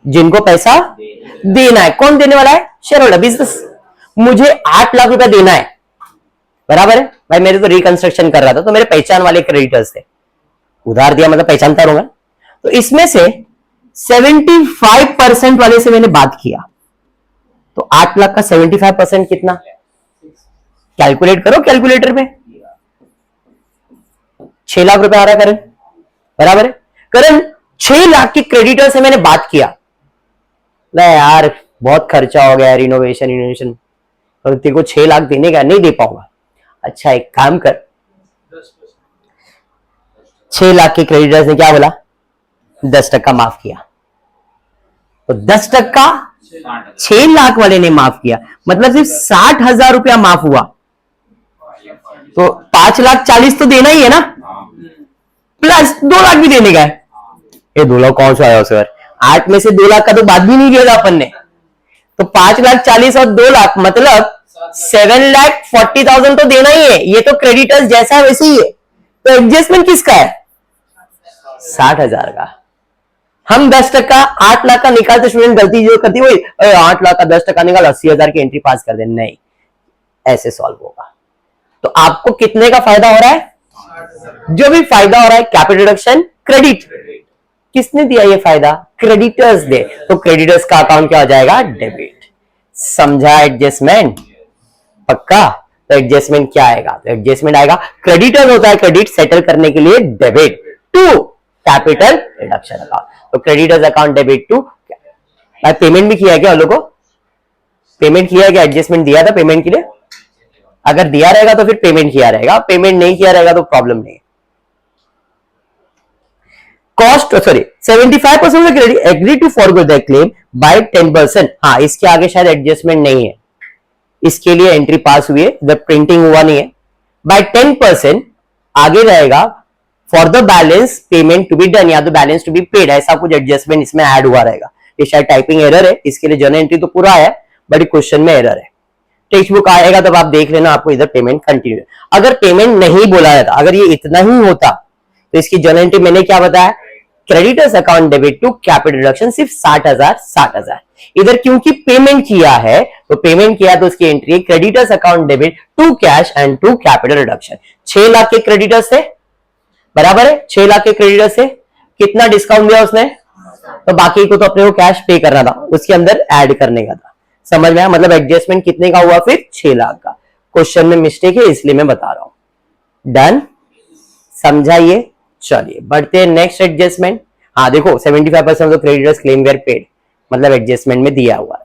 जिनको पैसा देना है। कौन देने वाला है, शेयर होल्डर, बिजनेस। मुझे 8 लाख रुपया देना है, बराबर है भाई, मेरे तो रिकंस्ट्रक्शन कर रहा था तो मेरे पहचान वाले क्रेडिटर्स थे, उधार दिया मतलब पहचानता रहूंगा। तो इसमें से 75% वाले से मैंने बात किया, तो 8 लाख का 75% कितना, कैलकुलेट करो कैलकुलेटर में, 6 लाख रुपया आ रहा है करण, बराबर है। करण 6 लाख के क्रेडिटर से मैंने बात किया, यार बहुत खर्चा हो गया, रिनोवेशन, और तेरे को 6 लाख देने का, नहीं दे पाऊंगा। अच्छा एक काम कर, 6 लाख के क्रेडिटर्स ने क्या बोला, 10% माफ किया, तो 10% 6 लाख वाले ने माफ किया, मतलब सिर्फ 60,000 रुपया माफ हुआ। तो 5,40,000 तो देना ही है ना, प्लस 2 लाख भी देने का है। ये 2 लाख कौन सा आया सर, 8 में से 2 लाख का तो बात भी नहीं किया था अपन ने, तो 5,40,000 और 2 लाख मतलब 7,40,000 तो देना ही है। ये तो क्रेडिटर्स जैसा है वैसे ही है। तो एडजस्टमेंट किसका है, 60,000 का। हम 10%, 8 लाख का निकालते, स्टूडेंट गलती जो करती वही, 8 लाख का 10% निकाल 80,000 की एंट्री पास कर दे, नहीं, ऐसे सॉल्व होगा। तो आपको कितने का फायदा हो रहा है, जो भी फायदा हो रहा है, कैपिटल रिडक्शन, क्रेडिट, किसने दिया ये फायदा, क्रेडिटर्स दे, तो क्रेडिटर्स का अकाउंट क्या हो जाएगा, डेबिट। समझा एडजस्टमेंट, पक्का। तो एडजस्टमेंट क्या आएगा, तो एडजस्टमेंट आएगा, क्रेडिटर्स होता है क्रेडिट सेटल करने के लिए, debit to capital reduction account. तो creditors account debit to, payment भी किया है क्या उन लोगों को, पेमेंट किया है क्या, एडजस्टमेंट दिया था पेमेंट के लिए, अगर दिया रहेगा तो फिर पेमेंट किया रहेगा, पेमेंट नहीं किया रहेगा तो प्रॉब्लम नहीं। Cost, sorry 75% credit agree to forgo the claim by 10%। हाँ, इसके आगे शायद एडजस्टमेंट नहीं है, इसके लिए एंट्री पास हुई है, जब प्रिंटिंग हुआ नहीं है। बाय 10% आगे रहेगा for the balance payment to be done या तो बैलेंस टू बी पेड, ऐसा कुछ एडजस्टमेंट इसमें ऐड हुआ रहेगा। ये शायद टाइपिंग एरर है, इसके लिए जर्नल एंट्री तो पूरा है बट क्वेश्चन में एरर है। टेक्स्ट बुक आएगा तब आप देख लेना, आपको इधर पेमेंट कंटिन्यू। अगर पेमेंट नहीं बोला जाता, अगर ये इतना ही होता तो इसकी जर्नल एंट्री मैंने क्या बताया, creditors account debit to capital reduction सिर्फ 60,000। इधर क्योंकि पेमेंट किया है तो पेमेंट किया तो उसकी entry creditors account debit to cash and to capital reduction. 6 lakh के क्रेडिटर्स थे, बराबर है, 6 लाख के क्रेडिटर्स से कितना डिस्काउंट दिया उसने, तो बाकी को तो अपने को कैश पे करना था, उसके अंदर ऐड करने का था। समझ में आया, मतलब एडजस्टमेंट कितने का हुआ फिर 6 लाख का। क्वेश्चन में मिस्टेक है इसलिए मैं बता रहा हूं। डन, समझाइए। चलिए बढ़ते हैं नेक्स्ट एडजस्टमेंट। हाँ देखो 75% of the creditors claim were paid, मतलब एडजस्टमेंट में दिया हुआ है।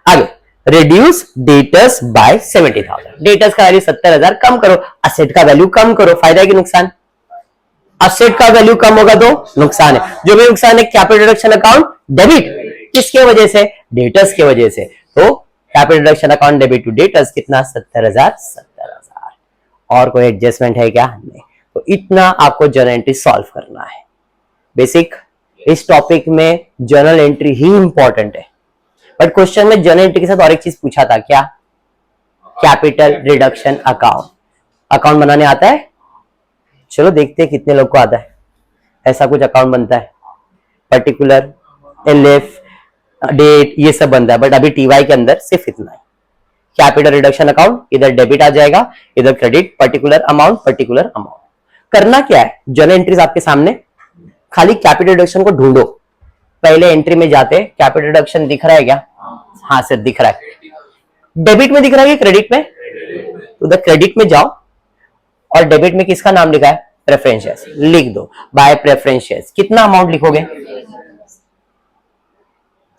आगे रिड्यूस डेटर्स बाय 70,000, डेटर्स का वैल्यू 70,000 कम करो, असेट का वैल्यू कम करो, फायदा है कि नुकसान? असेट का वैल्यू कम होगा तो नुकसान है। जो भी नुकसान है कैपिटल रिडक्शन अकाउंट डेबिट, किसके वजह से, डेटर्स के वजह से। तो capital reduction account debit to debtors कितना, 70,000। और कोई एडजस्टमेंट है क्या? नहीं। तो इतना आपको जर्नल एंट्री सॉल्व करना है। बेसिक इस टॉपिक में जर्नल एंट्री ही इंपॉर्टेंट है, बट क्वेश्चन में जर्नल एंट्री के साथ और एक चीज पूछा था, क्या? Capital reduction account. अकाउंट बनाने आता है? चलो देखते हैं कितने लोग को आता है। ऐसा कुछ अकाउंट बनता है, पर्टिकुलर, एलएफ, डेट, ये सब बनता है, बट अभी टीवाई के अंदर सिर्फ इतना है। कैपिटल रिडक्शन अकाउंट, इधर डेबिट आ जाएगा, इधर क्रेडिट, पर्टिकुलर अमाउंट। करना क्या है, जर्नल एंट्रीज आपके सामने, खाली कैपिटल रिडक्शन को ढूंढो। पहले एंट्री में जाते, कैपिटल रिडक्शन दिख रहा है क्या? हाँ सर दिख रहा है। डेबिट में दिख रहा है कि क्रेडिट में? तो उधर क्रेडिट में जाओ और डेबिट में किसका नाम लिखा है? प्रेफरेंस शेयर्स, लिख दो बाय प्रेफरेंस शेयर्स। कितना अमाउंट लिखोगे?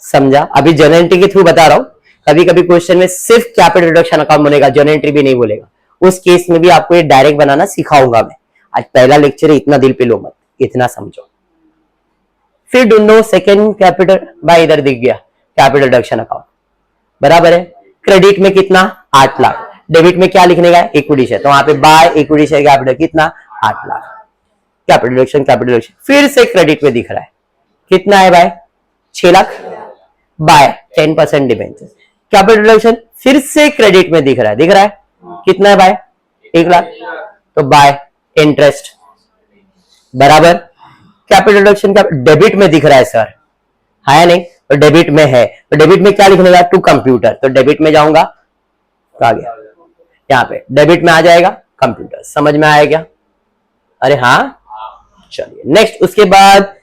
समझा? अभी जर्नल एंट्री के थ्रू बता रहा हूं, कभी कभी क्वेश्चन में सिर्फ कैपिटल रिडक्शन अकाउंट बनेगा, जर्नल एंट्री भी नहीं बोलेगा। उस केस में भी आपको ये डायरेक्ट बनाना सिखाऊंगा मैं। आज पहला लेक्चर है, इतना दिल पे लो मत, इतना समझो। फिर ढूंढो सेकंड कैपिटल, भाई इधर दिख गया कैपिटल रिडक्शन अकाउंट, बराबर है। क्रेडिट में कितना? 8 लाख। डेबिट में क्या लिखने का? इक्विटी शेयर, तो वहां पे बाय इक्विटी शेयर कैपिटल कितना? 8 लाख। Capital reduction. फिर से क्रेडिट में दिख रहा है कितना है भाई? 6 lakh by 10% debenture. Capital reduction फिर से क्रेडिट में दिख रहा है कितना है भाई? 1 लाख, तो बाय इंटरेस्ट, बराबर। कैपिटल रिडक्शन का डेबिट में दिख रहा है सर, है नहीं? तो डेबिट में है, तो डेबिट में क्या लिखने का? टू कंप्यूटर, तो डेबिट में जाऊंगा, आ गया यहाँ पे, डेबिट में आ जाएगा कंप्यूटर। समझ में आया क्या? अरे हाँ, चलिए नेक्स्ट। उसके बाद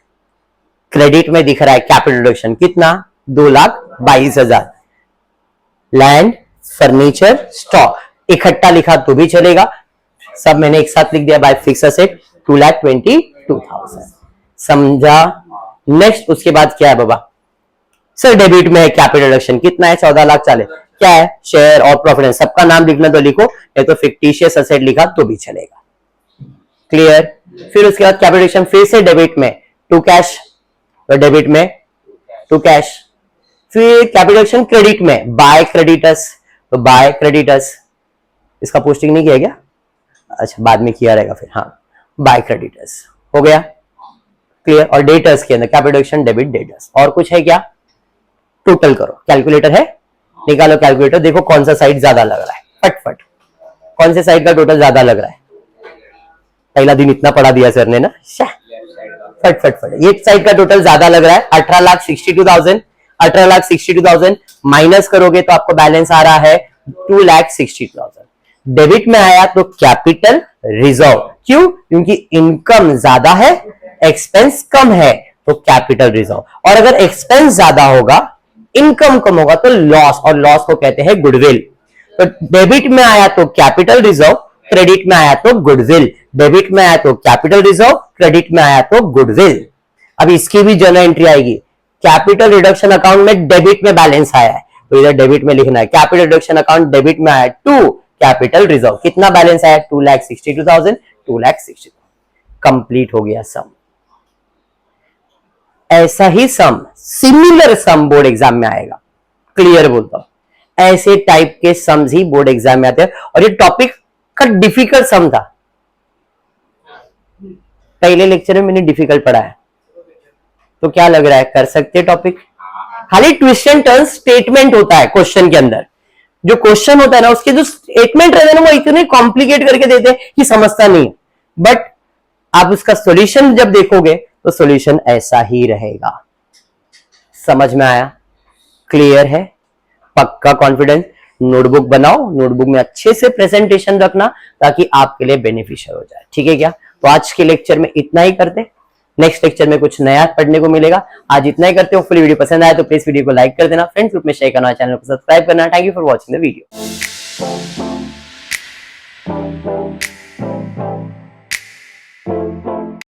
क्रेडिट में दिख रहा है कैपिटल रिडक्शन कितना? 2,22,000। लैंड, फर्नीचर, स्टॉक इकट्ठा लिखा तो भी चलेगा, सब मैंने एक साथ लिख दिया बाय फिक्स असेट 2,22,000। समझा? नेक्स्ट उसके बाद क्या है बाबा? सर डेबिट में कैपिटल रिडक्शन कितना है? 14,40,000। क्या है? शेयर और प्रॉफिट, सबका नाम लिखना तो लिखो, नहीं तो फिक्टिशियस असेट लिखा तो भी चलेगा। क्लियर? फिर उसके बाद कैपिटल रिडक्शन फिर से डेबिट में टू कैश, तो डेबिट में टू कैश। फिर कैपिटल रिडक्शन क्रेडिट में बाय क्रेडिटर्स, तो बाय क्रेडिटर्स। इसका पोस्टिंग नहीं किया क्या? अच्छा बाद में किया रहेगा फिर। हाँ बाय क्रेडिटर्स हो गया, क्लियर। और डेटर्स के अंदर कैपिटल रिडक्शन डेबिट डेटर्स। और कुछ है क्या? टोटल करो, कैलकुलेटर है, निकालो कैलकुलेटर, देखो कौन सा साइड ज्यादा लग रहा है, फटफट कौन से साइड का टोटल ज्यादा लग रहा है? पहला दिन इतना पढ़ा दिया सर ने ना, फट फट फट। ये साइड का टोटल ज्यादा लग रहा है 18,62,000। 18,62,000 माइनस करोगे तो आपको बैलेंस आ रहा है 2,60,000। डेबिट में आया तो कैपिटल रिजर्व, क्यों? क्योंकि इनकम ज्यादा है, एक्सपेंस कम है, तो कैपिटल रिजर्व। और अगर एक्सपेंस ज्यादा होगा, इनकम कम होगा तो लॉस, और लॉस को कहते हैं गुडविल। तो डेबिट में आया तो कैपिटल रिजर्व, क्रेडिट में आया तो गुडविल। डेबिट में आया तो कैपिटल रिजर्व, क्रेडिट में आया तो गुडविल। अब इसकी भी जर्नल एंट्री आएगी। कैपिटल रिडक्शन अकाउंट में डेबिट में बैलेंस आया है, तो इधर डेबिट में लिखना है कैपिटल रिडक्शन अकाउंट डेबिट में आया टू कैपिटल रिजर्व। कितना बैलेंस आया? 2,62,000, 2,60,000। कंप्लीट हो गया सम। ऐसा ही सम, सिमिलर सम बोर्ड एग्जाम में आएगा, क्लियर बोलता हूं। ऐसे टाइप के सम्स ही बोर्ड एग्जाम में आते हैं, और ये टॉपिक का डिफिकल्ट सम था, पहले लेक्चर में मैंने डिफिकल्ट पढ़ा है, तो क्या लग रहा है कर सकते टॉपिक? खाली ट्विस्ट एंड टर्न स्टेटमेंट होता है क्वेश्चन के अंदर, जो क्वेश्चन होता है ना उसके जो स्टेटमेंट रहते हैं ना वो इतने कॉम्प्लिकेट करके देते हैं कि समझता नहीं, बट आप उसका सॉल्यूशन जब देखोगे तो सॉल्यूशन ऐसा ही रहेगा। समझ में आया? क्लियर है? पक्का कॉन्फिडेंस? नोटबुक बनाओ, नोटबुक में अच्छे से प्रेजेंटेशन रखना ताकि आपके लिए बेनिफिशियल हो जाए। ठीक है क्या? तो आज के लेक्चर में इतना ही करते, नेक्स्ट लेक्चर में कुछ नया पढ़ने को मिलेगा। आज इतना ही करते हो। फुल वीडियो पसंद आया तो प्लीज वीडियो को लाइक कर देना, फ्रेंड्स ग्रुप में शेयर करना, चैनल को सब्सक्राइब करना। Thank you for watching the video.